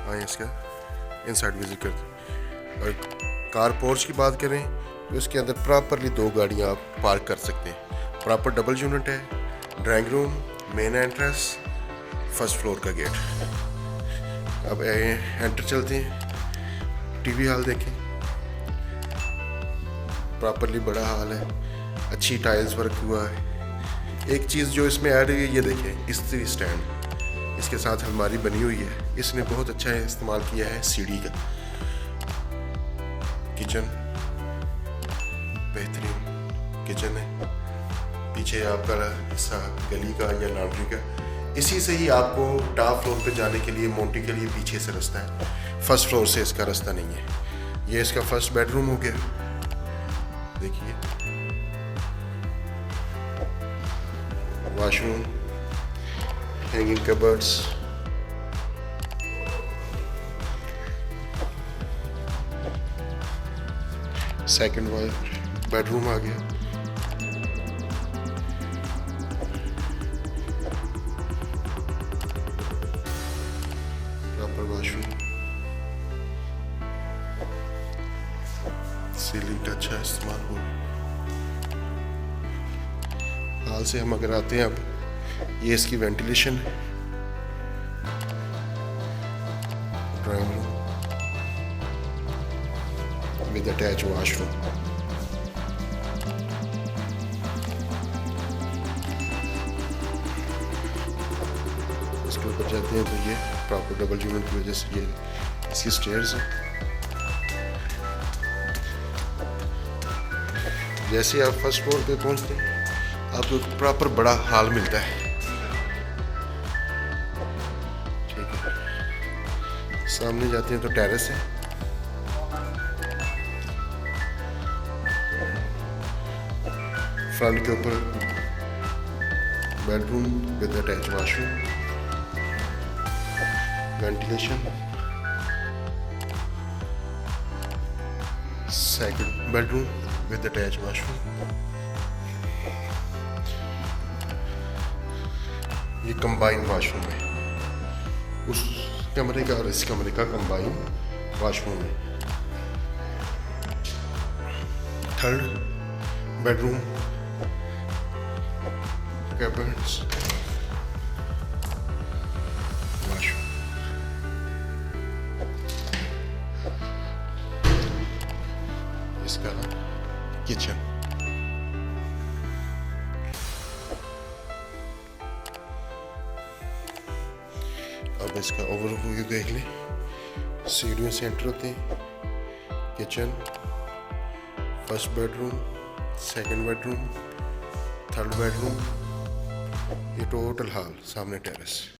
आए इसका inside visit करते हैं। और कार पोर्च की बात करें तो इसके अंदर प्रॉपरली 2 गाड़ियाँ आप पार्क कर सकते हैं। प्रॉपर डबल यूनिट है, drawing room, main entrance, first floor का गेट। अब एंटर चलते हैं, टीवी हॉल देखें, प्रॉपरली बड़ा हॉल है, अच्छी टाइल्स वर्क हुआ है। एक चीज़ जो इसमें ऐड हुई है ये देखें, इस्त्री स्टैंड, इसके साथ अलमारी बनी हुई है। इसने बहुत अच्छा इस्तेमाल किया है सीढ़ी का। किचन बेहतरीन किचन है, पीछे आपका हिस्सा गली का या लॉन्ड्री का। इसी से ही आपको टॉप फ्लोर पे जाने के लिए, मोंटी के लिए पीछे से रास्ता है, फर्स्ट फ्लोर से इसका रास्ता नहीं है। ये इसका फर्स्ट बेडरूम हो गया, देखिए washroom, hanging cupboards, second bedroom आ गया। प्रॉपर वॉशरूम, सीलिंग का अच्छा इस्तेमाल हुआ। हाल से हम अगर आते हैं, अब ये इसकी वेंटिलेशन है। Drawing room with attach washroom. इसके ऊपर जाते हैं तो ये प्रॉपर डबल यूनिट की वजह से ये इसकी स्टेयर्स है। जैसे आप फर्स्ट फ्लोर पे पहुंचते हैं आपको प्रॉपर बड़ा हॉल मिलता है, ठीक है। सामने जाते हैं तो टेरेस है, फ्रंट के ऊपर bedroom with attach washroom, ventilation, second bedroom with attach washroom. ये कंबाइन वॉशरूम है, उस कमरे का और इस कमरे का कंबाइन वॉशरूम है। Third bedroom, cabinets, washroom. इसका किचन, अब इसका ओवरव्यू देख लें। सीढ़ियों से एंटर होते हैं, kitchen, first bedroom, second bedroom, third bedroom, ये टोटल हॉल, सामने टेरेस।